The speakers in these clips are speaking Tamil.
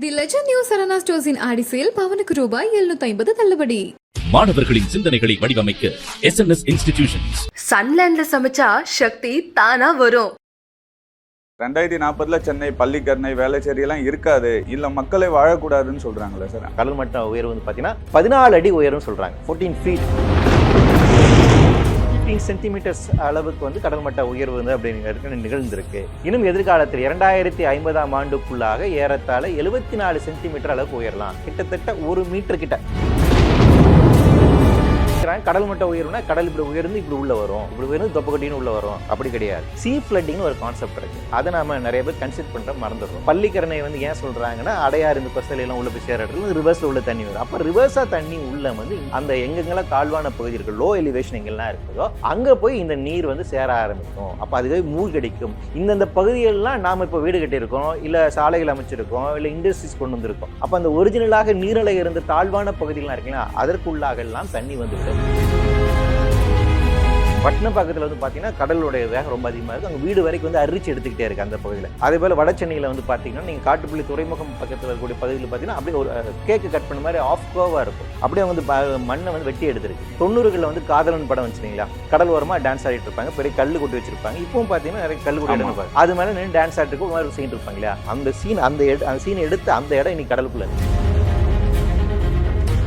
தி லெஜண்ட் நியூ சரவணா ஸ்டோர்ஸ் இன் ஆடி சேல் பவனுக்கு ரூபாய் 750 தள்ளுபடி. மாணவர்களின் சிந்தனைகளை வடிவமைக்க SNS இன்ஸ்டிடியூஷன்ஸ். சன்லேண்ட்ல சமைச்சா சக்தி தானா வரும். 2040 சென்னை பள்ளிக்கரணை வேளச்சேரி எல்லாம் இருக்காது, இல்ல மக்களை வாழக்கூடாதுன்னு சொல்றாங்களே சார். கடல் மட்ட உயர்வு வந்து பாத்தீங்கன்னா 14 அடி உயரும் சொல்றாங்க. 14 feet 15 சென்டிமீட்டர்ஸ் அளவுக்கு வந்து கடல் மட்ட உயர்வு வந்து அப்படிங்கிறது நிகழ்ந்திருக்கு. இன்னும் எதிர்காலத்தில் 2050ஆம் ஆண்டுக்குள்ளாக ஏறத்தாழ 74 சென்டிமீட்டர் அளவுக்கு உயரலாம். கிட்டத்தட்ட 1 மீட்டர் கிட்ட. கடல் மட்ட உயர்வுனா கடல் இப்படி உயர்ந்து இப்படி உள்ள வரும், இப்படி உயர்ந்து தொப்பக்கட்டின்னு உள்ள வரும், அப்படி கிடையாது. சீ ஃப்ளட்டிங்னு ஒரு கான்செப்ட் இருக்கு. அதை நாம நிறைய பேர் கன்சிடர் பண்ற மறந்துடுறோம். பள்ளிக்கரணை வந்து ஏன் சொல்றாங்கன்னா அடையாறு இந்த பசலை எல்லாம் உள்ள போய் சேர இடத்துல ரிவர்ஸ்ல உள்ள தண்ணி வரும். அப்ப ரிவர்ஸா தண்ணி உள்ள வந்து அந்த எங்கெங்கெல்லாம் தாழ்வான பகுதி இருக்கு, லோ எலிவேஷன் எங்கெல்லாம் இருக்குதோ அங்க போய் இந்த நீர் வந்து சேர ஆரம்பிக்கும். அப்ப அதுவே மூழ்கடிக்கும். இந்தந்த பகுதிகள்லாம் நாம இப்போ வீடு கட்டியிருக்கோம், இல்ல சாலைகள் அமைச்சிருக்கோம், இல்ல இண்டஸ்ட்ரீஸ் கொண்டு வந்திருக்கோம். அப்ப அந்த ஒரிஜினலாக நீர்நிலை இருந்த தாழ்வான பகுதிகள்லாம் இருக்குல்ல, அதற்குள்ளாக எல்லாம் தண்ணி வந்து பட்டினப்பாக்கத்தில் வந்து பார்த்தீங்கன்னா கடலுடைய வேகம் ரொம்ப அதிகமாக இருக்குது. அங்கே வீடு வரைக்கும் வந்து அரிச்சு எடுத்துக்கிட்டே இருக்குது அந்த பகுதியில். அதே போல் வட சென்னையில் வந்து பார்த்தீங்கன்னா நீங்கள் காட்டுப்பள்ளி துறைமுகம் பக்கத்தில் இருக்கக்கூடிய பகுதியில் பார்த்தீங்கன்னா அப்படியே ஒரு கேக்கு கட் பண்ண மாதிரி ஆஃப் கோவாக இருக்கும். அப்படியே வந்து மண்ணை வந்து வெட்டி எடுத்துருக்கு. 90களில் வந்து காதலன் படம் வச்சுருங்களா, கடல் ஓரமாக டான்ஸ் ஆடிட்டு இருப்பாங்க, பெரிய கல் கொட்டி வச்சிருப்பாங்க. இப்பவும் பார்த்தீங்கன்னா நிறைய கல் கொட்டி எடுப்பாங்க. அது மேலே நின்று டான்ஸ் ஆடிட்டு மாதிரி செய்யிட்டு இருப்பாங்க இல்லையா, அந்த சீன் எடுத்து அந்த இடம் இன்னைக்கு கடலுக்குள்ள இருக்கு.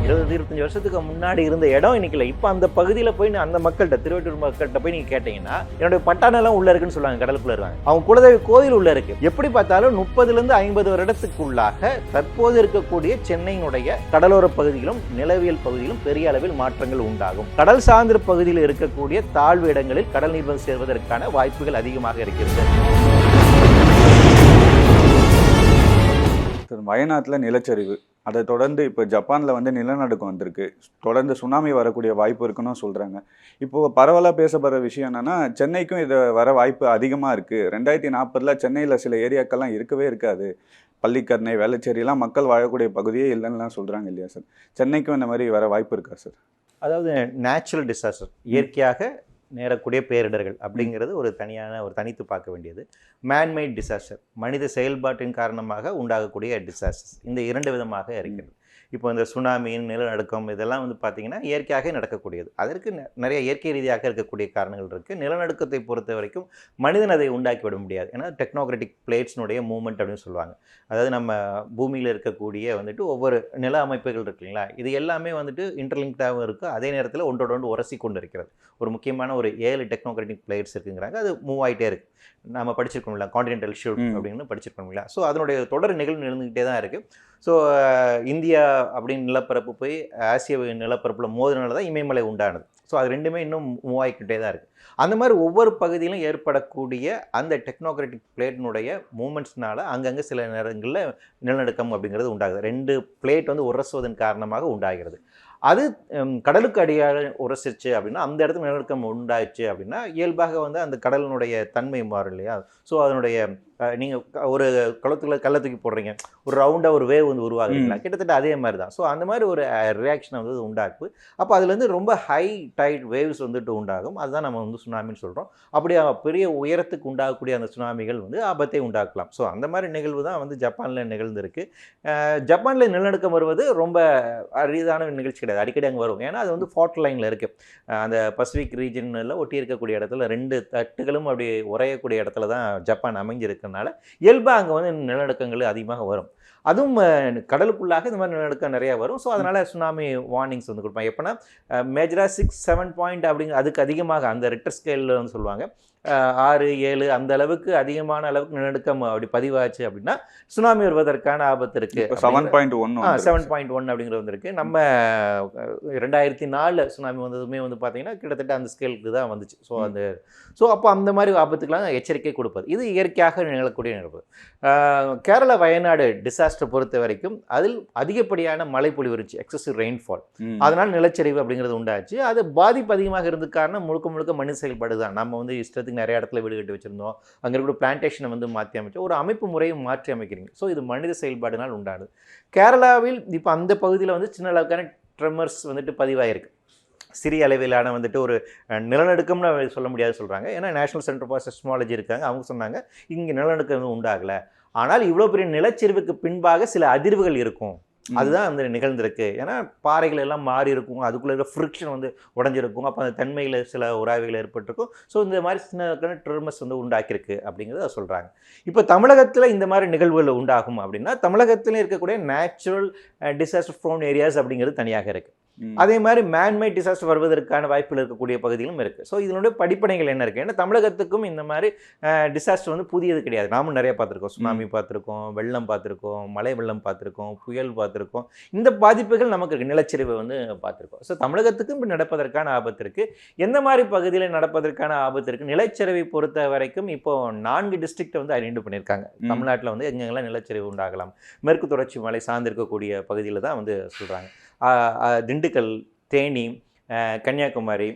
20-25 வருஷத்துக்கு முன்னாடி இருந்த இடம் இன்னைக்கு இல்லை. இப்போ அந்த பகுதியில் போய் அந்த மக்கள்கிட்ட, திருவள்ளூர் மக்கள்கிட்ட போய் நீங்கள் கேட்டீங்கன்னா என்னுடைய பட்டாணெல்லாம் உள்ள இருக்குன்னு சொல்லுவாங்க. கடலுக்குள்ள இருக்காங்க. அவங்க குலதெய்வ கோயில் உள்ள இருக்கு. எப்படி பார்த்தாலும் 30லேருந்து 50 வருடத்துக்குள்ளாக தற்போது இருக்கக்கூடிய சென்னையினுடைய கடலோர பகுதியிலும் நிலவியல் பகுதியிலும் பெரிய அளவில் மாற்றங்கள் உண்டாகும். கடல் சார்ந்த பகுதியில் இருக்கக்கூடிய தாழ்வு இடங்களில் கடல் நீர் வந்து சேர்வதற்கான வாய்ப்புகள் அதிகமாக இருக்கிறது. வயநாட்டில் நிலச்சரிவு, அதை தொடர்ந்து இப்போ ஜப்பானில் வந்து நிலநடுக்கம் வந்திருக்கு. தொடர்ந்து சுனாமி வரக்கூடிய வாய்ப்பு இருக்குன்னு சொல்கிறாங்க. இப்போது பரவலாக பேசப்படுற விஷயம் என்னென்னா, சென்னைக்கும் இது வர வாய்ப்பு அதிகமாக இருக்குது. 2040 சென்னையில் சில ஏரியாக்கள்லாம் இருக்கவே இருக்காது. பள்ளிக்கரணை வேளச்சேரியெல்லாம் மக்கள் வாழக்கூடிய பகுதியே இல்லைன்னுலாம் சொல்கிறாங்க இல்லையா சார்? சென்னைக்கும் இந்த மாதிரி வர வாய்ப்பு இருக்கா சார்? அதாவது நேச்சுரல் டிசாஸ்டர், இயற்கையாக நேரக்கூடிய பேரிடர்கள் அப்படிங்கிறது ஒரு தனித்து பார்க்க வேண்டியது. மேன்மேட் டிசாஸ்டர், மனித செயல்பாட்டின் காரணமாக உண்டாகக்கூடிய டிசாஸ்டர்ஸ், இந்த 2 விதமாக இருக்கிறது. இப்போ இந்த சுனாமி, நிலநடுக்கம் இதெல்லாம் வந்து பார்த்திங்கன்னா இயற்கையாக நடக்கக்கூடியது. அதற்கு நிறைய இயற்கை ரீதியாக இருக்கக்கூடிய காரணங்கள் இருக்குது. நிலநடுக்கத்தை பொறுத்த வரைக்கும் மனிதன் அதை உண்டாக்கி விட முடியாது. ஏன்னா டெக்னோக்ராட்டிக் பிளேட்ஸ்னுடைய மூவ்மெண்ட் அப்படின்னு சொல்லுவாங்க. அதாவது நம்ம பூமியில் இருக்கக்கூடிய வந்துட்டு ஒவ்வொரு நில அமைப்புகள் இருக்கு இல்லைங்களா, இது எல்லாமே வந்துட்டு இன்டர்லிங்க்டாகவும் இருக்குது. அதே நேரத்தில் ஒன்றோட ஒன்று உரசி கொண்டு இருக்கிறது. ஒரு முக்கியமான ஒரு 7 டெக்னோக்ராட்டிக் பிளேட்ஸ் இருக்குங்கிறாங்க. அது மூவ் ஆகிட்டே இருக்குது. நம்ம படிச்சிருக்கோம்ல, கான்டினென்டல் ஷெல்ஃப் அப்படின்னு படிச்சிருக்கோம்ல. ஸோ அதனுடைய தொடர் நிகழ்வு நடந்துக்கிட்டே தான் இருக்குது. ஸோ இந்தியா அப்படின்னு நிலப்பரப்பு போய் ஆசிய நிலப்பரப்பில் மோதினால தான் இமயமலை உண்டானது. ஸோ அது ரெண்டுமே இன்னும் மூவ் ஆகிக்கிட்டே தான் இருக்குது. அந்த மாதிரி ஒவ்வொரு பகுதியிலும் ஏற்படக்கூடிய அந்த டெக்னோக்ராட்டிக் பிளேட்டினுடைய மூமெண்ட்ஸ்னால அங்கங்கே சில நேரங்களில் நிலநடுக்கம் அப்படிங்கிறது உண்டாகுது. 2 பிளேட் வந்து உரசுவதன் காரணமாக உண்டாகிறது. அது கடலுக்கு அடியாக உரசிச்சு அப்படின்னா அந்த இடத்துல நிலநடுக்கம் உண்டாச்சு அப்படின்னா இயல்பாக வந்து அந்த கடலினுடைய தன்மை மாறும் இல்லையா. ஸோ அதனுடைய நீங்கள் ஒரு கள்ள தூக்கி போடுறீங்க, ஒரு ரவுண்டாக ஒரு வேவ் வந்து உருவாகுங்களா, கிட்டத்தட்ட அதே மாதிரி தான். ஸோ அந்த மாதிரி ஒரு ரியாக்ஷனை வந்து உண்டாக்கும். அப்போ அதுலேருந்து ரொம்ப ஹை டைட் வேவ்ஸ் வந்துட்டு உண்டாகும். அதுதான் நம்ம வந்து சுனாமின்னு சொல்கிறோம். அப்படி பெரிய உயரத்துக்கு உண்டாகக்கூடிய அந்த சுனாமிகள் வந்து ஆபத்தை உண்டாக்கலாம். ஸோ அந்த மாதிரி நிகழ்வு தான் வந்து ஜப்பானில் நிகழ்ந்திருக்கு. ஜப்பானில் நிலநடுக்கம் வருவது ரொம்ப அரிதான நிகழ்ச்சி கிடையாது. அடிக்கடி அங்கே வரும். ஏன்னா அது வந்து ஃபால்ட் லைனில் இருக்குது. அந்த பசிபிக் ரீஜனில் ஒட்டி இருக்கக்கூடிய இடத்துல 2 தட்டுகளும் அப்படி உரையக்கூடிய இடத்துல தான் ஜப்பான் அமைஞ்சிருக்கு. இயல்பாக அங்கே வந்து நிலநடுக்கங்கள் அதிகமாக வரும். அதுவும் கடலுக்குள்ளாக இந்த மாதிரி நிலநடுக்கம் நிறையா வரும். ஸோ அதனால் சுனாமி வார்னிங்ஸ் வந்து கொடுப்பாங்க. எப்போனா மேஜராக 6-7 பாயிண்ட் அப்படிங்க அதுக்கு அதிகமாக அந்த ரிக்டர் ஸ்கேலில் வந்து சொல்லுவாங்க 6-7 அந்த அளவுக்கு அதிகமான அளவுக்கு நிலநடுக்கம் அப்படி பதிவாச்சு அப்படின்னா சுனாமி வருவதற்கான ஆபத்து இருக்குது. 7.1 அப்படிங்கிறது வந்துருக்கு. நம்ம 2004 சுனாமி வந்ததுமே வந்து பார்த்தீங்கன்னா கிட்டத்தட்ட அந்த ஸ்கேலுக்கு தான் வந்துச்சு. ஸோ அப்போ அந்த மாதிரி ஆபத்துக்கெல்லாம் எச்சரிக்கை கொடுப்பது இது இயற்கையாக நிகழக்கூடிய நிகழ்வு. கேரளா வயநாடு டிசாஸ்டர் பொறுத்த வரைக்கும் அதில் அதிகப்படியான மழை பொழிவு இருந்துச்சு, எக்ஸசிவ் ரெயின்ஃபால். அதனால் நிலச்சரிவு அப்படிங்கிறது உண்டாச்சு. அது பாதிப்பு அதிகமாக இருந்த காரணம் முழுக்க மனித செயல்பாடு தான். நம்ம வந்து இஷ்டத்துக்கு நிறைய இடத்துல வீடு கட்டி வச்சுருந்தோம், அங்கே இருக்கிற பிளான்டேஷனை வந்து மாற்றி அமைச்சோம், ஒரு அமைப்பு முறையும் மாற்றி அமைக்கிறீங்க. ஸோ இது மனித செயல்பாடுனால் உண்டானது. கேரளாவில் இப்போ அந்த பகுதியில் வந்து சின்ன அளவுக்கான ட்ரெமர்ஸ் வந்துட்டு பதிவாயிருக்கு. சிறிய அளவிலான வந்துட்டு ஒரு நிலநடுக்கம்னு சொல்ல முடியாது சொல்கிறாங்க. ஏன்னா நேஷனல் சென்டர் ஃபார் செஸ்மாலஜி இருக்காங்க, அவங்க சொன்னாங்க இங்கே நிலநடுக்கம் உண்டாகலை. ஆனால் இவ்வளோ பெரிய நிலச்சரிவுக்கு பின்பாக சில அதிர்வுகள் இருக்கும். அதுதான் வந்து நிகழ்ந்திருக்கு. ஏன்னா பாறைகள் எல்லாம் மாறி இருக்கும், அதுக்குள்ள இருக்க ஃப்ரிக்ஷன் வந்து உடஞ்சிருக்கும், அப்போ அந்த தன்மையில் சில உராய்வுகள் ஏற்பட்டிருக்கும். ஸோ இந்த மாதிரி சின்ன ட்ரிமர்ஸ் வந்து உண்டாக்கியிருக்கு அப்படிங்கிறத சொல்கிறாங்க. இப்போ தமிழகத்தில் இந்த மாதிரி நிகழ்வுகள் உண்டாகும் அப்படின்னா தமிழகத்தில் இருக்கக்கூடிய நேச்சுரல் டிசாஸ்டர் ப்ரோன் ஏரியாஸ் அப்படிங்கிறது தனியாக இருக்குது. அதே மாதிரி மேன்மேட் டிசாஸ்டர் வருவதற்கான வாய்ப்புகள் இருக்கக்கூடிய பகுதிகளும் இருக்குது. ஸோ இதனுடைய படிப்பனைகள் என்ன இருக்குது? ஏன்னா தமிழகத்துக்கும் இந்த மாதிரி டிசாஸ்டர் வந்து புதியது கிடையாது. நாமும் நிறைய பார்த்துருக்கோம். சுனாமி பார்த்துருக்கோம், வெள்ளம் பார்த்துருக்கோம், மழை வெள்ளம் பார்த்துருக்கோம், புயல் பார்த்துருக்கோம். இந்த பாதிப்புகள் நமக்கு இருக்குது, நிலச்சரிவை வந்து பார்த்துருக்கோம். ஸோ தமிழகத்துக்கும் இப்போ நடப்பதற்கான ஆபத்து இருக்குது. எந்த மாதிரி பகுதியில் நடப்பதற்கான ஆபத்து இருக்குது? நிலச்சரிவை பொறுத்த வரைக்கும் இப்போ 4 டிஸ்ட்ரிக்டை வந்து ஐடென்டிஃபை பண்ணியிருக்காங்க. தமிழ்நாட்டில் வந்து எங்கெங்கெல்லாம் நிலச்சரிவு உண்டாகலாம், மேற்கு தொடர்ச்சி மலை சார்ந்திருக்கக்கூடிய பகுதியில் தான் வந்து சொல்கிறாங்க. திண்டுக்கல், தேனி, கன்னியாகுமரி,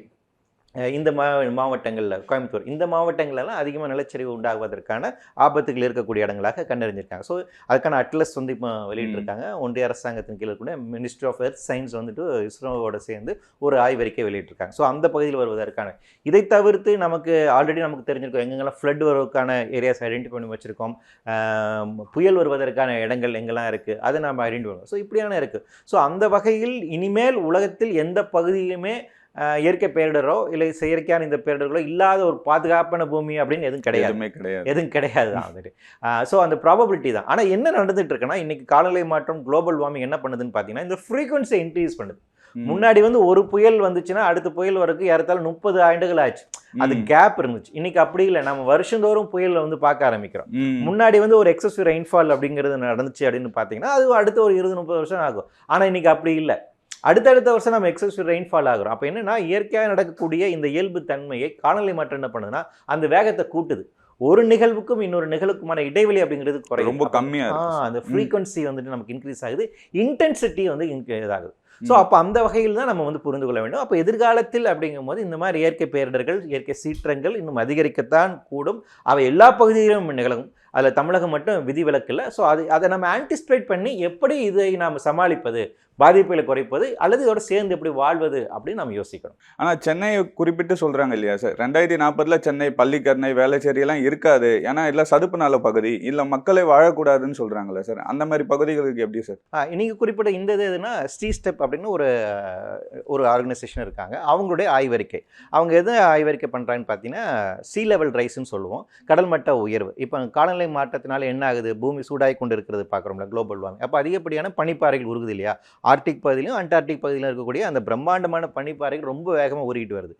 இந்த மாவட்டங்களில், கோயம்புத்தூர், இந்த மாவட்டங்களெல்லாம் அதிகமாக நிலச்சரிவு உண்டாகுவதற்கான ஆபத்துகள் இருக்கக்கூடிய இடங்களாக கண்டறிஞ்சிருக்காங்க. ஸோ அதுக்கான அட்லஸ் வந்து இப்போ வெளியிட்டிருக்காங்க. ஒன்றிய அரசாங்கத்தின் கீழே கூட மினிஸ்ட்ரி ஆஃப் எர்த் சயின்ஸ் வந்துட்டு இஸ்ரோவோட சேர்ந்து ஒரு ஆய்வறிக்கை வெளியிட்டிருக்காங்க. ஸோ அந்த பகுதியில் வருவதற்கான, இதை தவிர்த்து நமக்கு ஆல்ரெடி நமக்கு தெரிஞ்சிருக்கோம் எங்கெங்கெல்லாம் ஃப்ளட் வருவதற்கான ஏரியாஸ் ஐடென்டிஃபை பண்ணி வச்சுருக்கோம், புயல் வருவதற்கான இடங்கள் எங்கெல்லாம் இருக்குது அதை நம்ம ஐடென்டிஃபை பண்ணுவோம். ஸோ இப்படியான இருக்குது. ஸோ அந்த வகையில் இனிமேல் உலகத்தில் எந்த பகுதியிலுமே இயற்கை பேரிடரோ இல்லை செயற்கையான இந்த பேரிடர்களோ இல்லாத ஒரு பாதுகாப்பான பூமி அப்படின்னு எதுவும் கிடையாது தான் வந்துட்டு. ஸோ அந்த ப்ராபபிலிட்டி தான். ஆனால் என்ன நடந்துட்டு இருக்குன்னா இன்னைக்கு காலநிலை மாற்றம், குளோபல் வார்மிங் என்ன பண்ணுதுன்னு பார்த்தீங்கன்னா இந்த ஃப்ரீக்வன்சியை இன்க்ரீஸ் பண்ணுது. முன்னாடி வந்து ஒரு புயல் வந்துச்சுன்னா அடுத்த புயல் வரைக்கும் ஏறத்தாழ 30 ஆண்டுகள் ஆச்சு, அது கேப் இருந்துச்சு. இன்னைக்கு அப்படி இல்லை, நம்ம வருஷந்தோறும் புயல் வந்து பார்க்க ஆரம்பிக்கிறோம். முன்னாடி வந்து ஒரு எக்ஸசிவ் ரெயின்ஃபால் அப்படிங்கிறது நடந்துச்சு அப்படின்னு பார்த்தீங்கன்னா அது அடுத்த ஒரு 20-30 வருஷம் ஆகும். ஆனால் இன்னைக்கு அப்படி இல்லை, அடுத்தடுத்த வருஷம் நம்ம எக்ஸசிவ் ரெயின்ஃபால் ஆகிறோம். அப்போ என்னன்னா இயற்கையாக நடக்கக்கூடிய இந்த இயல்பு தன்மையை காலநிலை மாற்றம் என்ன பண்ணுதுன்னா அந்த வேகத்தை கூட்டுது. ஒரு நிகழ்வுக்கும் இன்னொரு நிகழ்வுக்குமான இடைவெளி அப்படிங்கிறது குறையும், ரொம்ப கம்மியாக. அந்த ஃப்ரீக்வன்சி வந்துட்டு நமக்கு இன்க்ரீஸ் ஆகுது, இன்டென்சிட்டி வந்து இதாகுது. ஸோ அப்போ அந்த வகையில் தான் நம்ம வந்து புரிந்து கொள்ள வேண்டும். அப்போ எதிர்காலத்தில் அப்படிங்கும் போது இந்த மாதிரி இயற்கை பேரிடர்கள், இயற்கை சீற்றங்கள் இன்னும் அதிகரிக்கத்தான் கூடும். அவை எல்லா பகுதியிலும் நிகழும், அதில் தமிழகம் மட்டும் விதிவிலக்கு இல்லை. ஸோ அதை நம்ம ஆன்டிசிபேட் பண்ணி எப்படி இதை நாம் சமாளிப்பது, பாதிப்புகளை குறைப்பது, அல்லது இதோட சேர்ந்து எப்படி வாழ்வது அப்படின்னு நம்ம யோசிக்கணும். ஆனால் சென்னையை குறிப்பிட்டு சொல்கிறாங்க இல்லையா சார், 2040 சென்னை பள்ளிக்கரணை வேளச்சேரி எல்லாம் இருக்காது, ஏன்னா இல்லை சதுப்பு நில பகுதி, இல்லை மக்களை வாழக்கூடாதுன்னு சொல்கிறாங்களே சார், அந்த மாதிரி பகுதிகளுக்கு எப்படி சார்? நீங்கள் குறிப்பிட்ட இந்த இது எதுனா ஸ்டீஸ்டெப் அப்படின்னு ஒரு ஆர்கனைசேஷன் இருக்காங்க. அவங்களுடைய ஆய்வறிக்கை, அவங்க எது ஆய்வறிக்கை பண்ணுறாங்கன்னு பார்த்தீங்கன்னா சீ லெவல் ரைஸ்ன்னு சொல்லுவோம், கடல் மட்ட உயர்வு. இப்போ காலநிலை மாற்றத்தினால என்ன ஆகுது, பூமி சூடாகி கொண்டு இருக்கிறது பார்க்குறோம்ல, குளோபல் வார்மிங். அப்போ அதிகப்படியான பனிப்பாறைகள் உருகுது இல்லையா, ஆர்டிக் பகுதியிலும் அண்டார்டிக் பகுதியிலும் இருக்கக்கூடிய அந்த பிரம்மாண்டமான பனிப்பாறைகள் ரொம்ப வேகமாக உருகிட்டு வருது.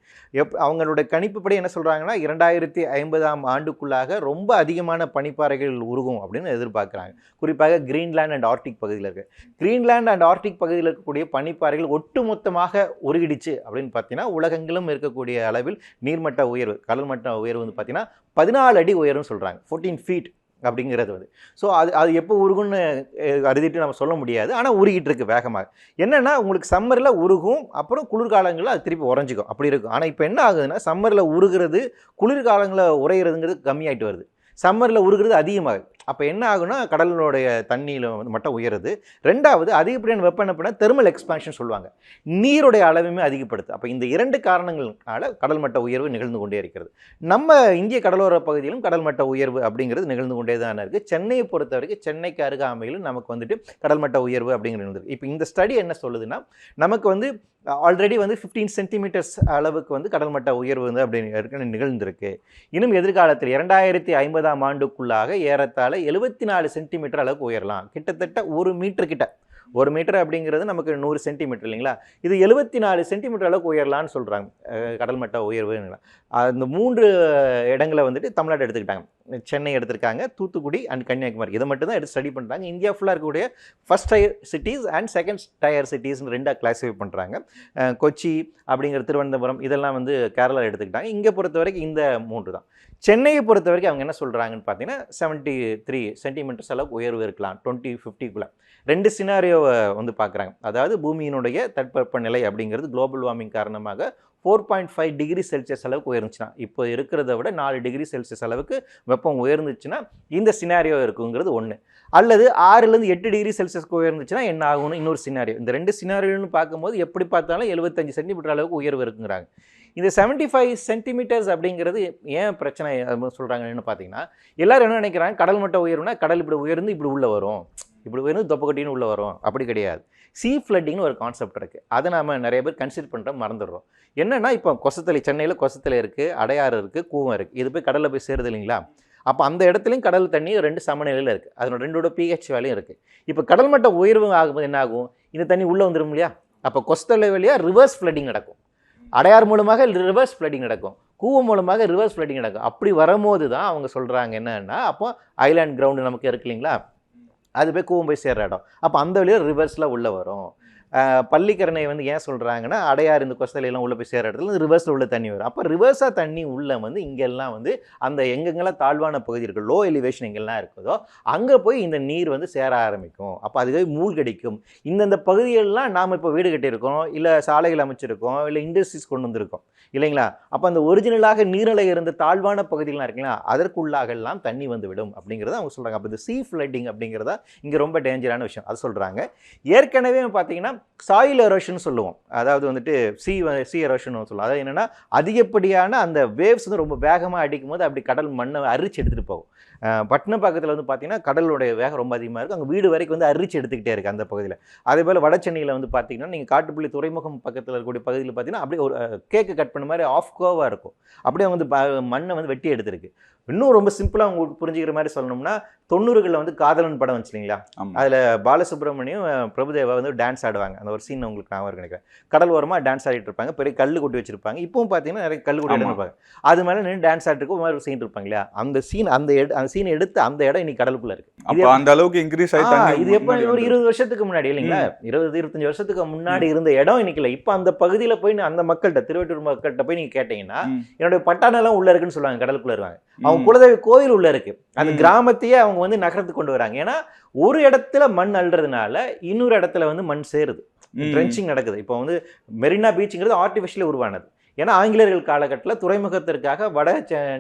அவங்களுடைய கணிப்புப்படி என்ன சொல்கிறாங்கன்னா 2050 ஆண்டுக்குள்ளாக ரொம்ப அதிகமான பனிப்பாறைகள் உருகும் அப்படின்னு எதிர்பார்க்குறாங்க. குறிப்பாக கிரீன்லாண்ட் அண்ட் ஆர்டிக் பகுதியில் இருக்குது. கிரீன்லாண்ட் அண்ட் ஆர்டிக் பகுதியில் இருக்கக்கூடிய பனிப்பாறைகள் ஒட்டுமொத்தமாக உருகிடுச்சு அப்படின்னு பார்த்தீங்கன்னா உலகெங்கிலும் இருக்கக்கூடிய அளவில் நீர்மட்ட உயர்வு, கடல் மட்ட உயர்வு வந்து பார்த்தீங்கன்னா 14 அடி உயர்வுன்னு சொல்கிறாங்க, 14 feet அப்படிங்கிறது வந்து. ஸோ அது எப்போ உருகுன்னு அறுதிட்டு நம்ம சொல்ல முடியாது, ஆனால் உருகிட்டு இருக்கு வேகமாக. என்னென்னா உங்களுக்கு சம்மரில் உருகும், அப்புறம் குளிர்காலங்களில் அது திருப்பி உறைஞ்சிக்கும், அப்படி இருக்கும். ஆனால் இப்போ என்ன ஆகுதுன்னா சம்மரில் உருகிறது, குளிர்காலங்களில் உறையிறதுங்கிறது கம்மியாயிட்டு வருது, சம்மரில் உருகிறது அதிகமாகுது. அப்போ என்ன ஆகுனா கடலினுடைய தண்ணியில் மட்டும் உயருது. ரெண்டாவது அதிகப்படியான வெப்பம் என்ன பண்ணால் தெர்மல் எக்ஸ்பான்ஷன் சொல்லுவாங்க, நீருடைய அளவுமே அதிகப்படுது. அப்போ இந்த 2 காரணங்களால கடல் மட்ட உயர்வு நிகழ்ந்து கொண்டே இருக்கிறது. நம்ம இந்திய கடலோர பகுதியிலும் கடல் மட்ட உயர்வு அப்படிங்கிறது நிகழ்ந்து கொண்டே தான் இருக்குது. சென்னையை பொறுத்த வரைக்கும் சென்னைக்கு அருகாமையிலும் நமக்கு வந்துட்டு கடல் மட்ட உயர்வு அப்படிங்கிறது. இப்போ இந்த ஸ்டடி என்ன சொல்லுதுன்னா நமக்கு வந்து ஆல்ரெடி வந்து 15 சென்டிமீட்டர்ஸ் அளவுக்கு வந்து கடல் மட்ட உயர்வு வந்து அப்படி நிகழ்ந்திருக்கு. இன்னும் எதிர்காலத்தில் 2050 ஆண்டுக்குள்ளாக ஏறத்தாழ 74 சென்டிமீட்டர் அளவுக்கு உயரலாம், கிட்டத்தட்ட 1 மீட்டர் கிட்ட. 1 மீட்டர் அப்படிங்கிறது நமக்கு 100 சென்டிமீட்டர் இல்லைங்களா, இது 74 சென்டிமீட்டர் அளவுக்கு உயரலான்னு சொல்கிறாங்க கடல் மட்ட உயர்வு. அந்த 3 இடங்களை வந்துட்டு தமிழ்நாடு எடுத்துக்கிட்டாங்க, சென்னை எடுத்திருக்காங்க, தூத்துக்குடி அண்ட் கன்னியாகுமரி, இதை மட்டும் தான் எடுத்து ஸ்டடி பண்ணுறாங்க. இந்தியா ஃபுல்லாக இருக்கக்கூடிய first tier cities and second tier சிட்டிஸ்னு 2 கிளாஸிஃபை பண்ணுறாங்க. கொச்சி அப்படிங்கிற திருவனந்தபுரம் இதெல்லாம் வந்து கேரளா எடுத்துக்கிட்டாங்க. இங்கே பொறுத்த வரைக்கும் இந்த 3 தான். சென்னையை பொறுத்த வரைக்கும் அவங்க என்ன சொல்கிறாங்கன்னு பார்த்தீங்கன்னா 73 சென்டிமீட்டர்ஸ் அளவுக்கு உயர்வு இருக்கலாம் 2050குள்ளே. 2 சினாரியோவை வந்து பார்க்குறாங்க. அதாவது பூமியினுடைய தட்பவெப்ப நிலை அப்படிங்கிறது குளோபல் வார்மிங் காரணமாக 4.5 டிகிரி செல்சியஸ் அளவுக்கு உயர்ந்துச்சுன்னா, இப்போ இருக்கிறத விட 4 டிகிரி செல்சியஸ் அளவுக்கு வெப்பம் உயர்ந்துச்சுன்னா இந்த சினாரியோ இருக்குங்கிறது ஒன்று. அல்லது 6லேருந்து 8 டிகிரி செல்சியஸ்க்கு உயர்ந்துச்சுன்னா என்ன ஆகும்னு இன்னொரு சினாரியோ. இந்த 2 சினாரியோன்னு பார்க்கும்போது எப்படி பார்த்தாலும் 75 சென்டிமீட்டர் அளவுக்கு உயர்வு இருக்குங்கிறாங்க. இந்த 75 சென்டிமீட்டர்ஸ் அப்படிங்கிறது ஏன் பிரச்சனை சொல்கிறாங்கன்னு பார்த்தீங்கன்னா, எல்லாரும் என்ன நினைக்கிறாங்க, கடல் மட்டம் உயர்வுனா கடல் இப்படி உயர்ந்து இப்படி உள்ளே வரும், இப்படி உயர்ந்து தொப்பக்கட்டின்னு உள்ளே வரும். அப்படி கிடையாது. சீ ஃப்ளட்டிங்னு ஒரு கான்செப்ட் இருக்குது. அதை நாம் நிறைய பேர் கன்சிடர் பண்ணுற மறந்துடுறோம். என்னென்னா, இப்போ கொசத்தலை, சென்னையில் கொசத்தலை இருக்குது, அடையாறு இருக்குது, கூவம் இருக்குது. இது போய் கடலில் போய் சேருது இல்லைங்களா? அப்போ அந்த இடத்துலையும் கடல் தண்ணி 2 சமநிலையில் இருக்குது. அதனோட 2ஓட pH வேலையும் இருக்குது. இப்போ கடல் மட்டம் உயர்வு ஆகும்போது என்ன ஆகும், இந்த தண்ணி உள்ளே வந்துடும் இல்லையா? அப்போ கொஸ்தலை வழியாக ரிவர்ஸ் ஃப்ளட்டிங் நடக்கும். அடையார் மூலமாக ரிவர்ஸ் ஃப்ளட்டிங் நடக்கும், கூவம் மூலமாக ரிவர்ஸ் ஃப்ளட்டிங் நடக்கும். அப்படி வரும்போது தான் அவங்க சொல்கிறாங்க என்னன்னா, அப்போ ஐலாண்ட் கிரவுண்டு நமக்கு இருக்கு இல்லைங்களா, அது போய் கூவம் போய் சேர்ற இடம். அப்போ அந்த வழியாக ரிவர்ஸில் உள்ளே வரும். பள்ளிக்கரணை வந்து ஏன் சொல்கிறாங்கன்னா, அடையார் இந்த கொஸ்தலையெல்லாம் உள்ளே போய் சேர இடத்துல ரிவர்ஸில் உள்ள தண்ணி வரும். அப்போ ரிவர்ஸாக தண்ணி உள்ளே வந்து இங்கெல்லாம் வந்து அந்த எங்கெங்கெல்லாம் தாழ்வான பகுதி இருக்குது, லோ எலிவேஷன் எங்கெல்லாம் இருக்குதோ அங்கே போய் இந்த நீர் வந்து சேர ஆரம்பிக்கும். அப்போ அதுவே மூழ்கடிக்கும். இந்தந்த பகுதிகளெலாம் நாம் இப்போ வீடு கட்டியிருக்கோம், இல்லை சாலைகள் அமைச்சிருக்கோம், இல்லை இண்டஸ்ட்ரீஸ் கொண்டு வந்திருக்கோம் இல்லைங்களா? அப்போ அந்த ஒரிஜினலாக நீர்நிலை இருந்த தாழ்வான பகுதிகள்லாம் இருக்குங்களா, அதற்குள்ளாகலாம் தண்ணி வந்து விடும் அப்படிங்கிறத அவங்க சொல்கிறாங்க. அப்போ இந்த சீ ஃப்ளட்டிங் அப்படிங்கிறதா இங்கே ரொம்ப டேஞ்சரான விஷயம். அது சொல்கிறாங்க. ஏற்கனவே பார்த்தீங்கன்னா சாயில் எரோஷன் சொல்லுவோம், அதாவது வந்துட்டு சி எரோஷன் சொல்லுவோம். அதாவது என்னென்னா, அதிகப்படியான அந்த வேவ்ஸ் வந்து ரொம்ப வேகமாக அடிக்கும் போது அப்படி கடல் மண்ணை அரிச்சு எடுத்துகிட்டு போகும். பட்டினம் பக்கத்தில் வந்து பார்த்தீங்கன்னா கடலுடைய வேகம் ரொம்ப அதிகமாக இருக்கும். அங்கே வீடு வரைக்கும் வந்து அரிச்சு எடுத்துக்கிட்டே இருக்குது அந்த பகுதியில். அதே போல் வட சென்னையில் வந்து பார்த்தீங்கன்னா, நீங்கள் காட்டுப்பள்ளி துறைமுகம் பக்கத்தில் இருக்கக்கூடிய பகுதியில் பார்த்தீங்கன்னா அப்படியே ஒரு கேக்கு கட் பண்ண மாதிரி ஆஃப் கோவாக இருக்கும். அப்படியே வந்து மண்ணை வந்து வெட்டி எடுத்துருக்கு. இன்னும் ரொம்ப சிம்பிளாக உங்களுக்கு புரிஞ்சுக்கிற மாதிரி சொல்லணும்னா, 90களில் வந்து காதலன் படம் வந்துச்சு இல்லைங்களா, அதில் பாலசுப்ரமணியம் பிரபுதேவா வந்து டான்ஸ் ஆடுவாங்க. அந்த ஒரு சீன் உங்களுக்கு நான் நினைக்கிறேன். கடல் ஓரமாக டான்ஸ் ஆடிட்டு இருப்பாங்க, பெரிய கல் கொட்டி வச்சிருப்பாங்க. இப்பவும் பார்த்தீங்கன்னா நிறைய கல் கொட்டி இருப்பாங்க. அது மேலே நின்று டான்ஸ் ஆடிட்டு ஒரு மாதிரி ஒரு சீன் இருப்பாங்க இல்லையா, அந்த சீன் அந்த சீன் எடுத்து அந்த இடம் இன்னைக்கு கடலுக்குள்ள இருக்கு. அந்த அளவுக்கு இன்க்ரீஸ் ஆயிட்டாங்க. இது எப்போ ஒரு 20 வருஷத்துக்கு முன்னாடி இல்லைங்களா, 20-25 வருஷத்துக்கு முன்னாடி இருந்த இடம் இன்னைக்கு இல்லை. இப்போ அந்த பகுதியில் போய் அந்த மக்கள்கிட்ட, திருவட்டூர் மக்கள்கிட்ட போய் நீங்க கேட்டீங்கன்னா, என்னுடைய பட்டாணெல்லாம் உள்ள இருக்குன்னு சொல்லுவாங்க. கடலுக்குள்ள இருக்காங்க. அவங்க குலதெய்வ கோயில் உள்ள இருக்கு. அந்த கிராமத்தையே அவங்க வந்து நகரத்துக்கு கொண்டு வராங்க. ஏன்னா ஒரு இடத்துல மண் அள்ளுறதுனால இன்னொரு இடத்துல வந்து மண் சேருது, ட்ரென்ச்சிங் நடக்குது. இப்போ வந்து மெரினா பீச்சுங்கிறது ஆர்டிஃபிஷியலி உருவானது. ஏன்னா ஆங்கிலேயர்கள் காலகட்டத்தில் துறைமுகத்திற்காக வட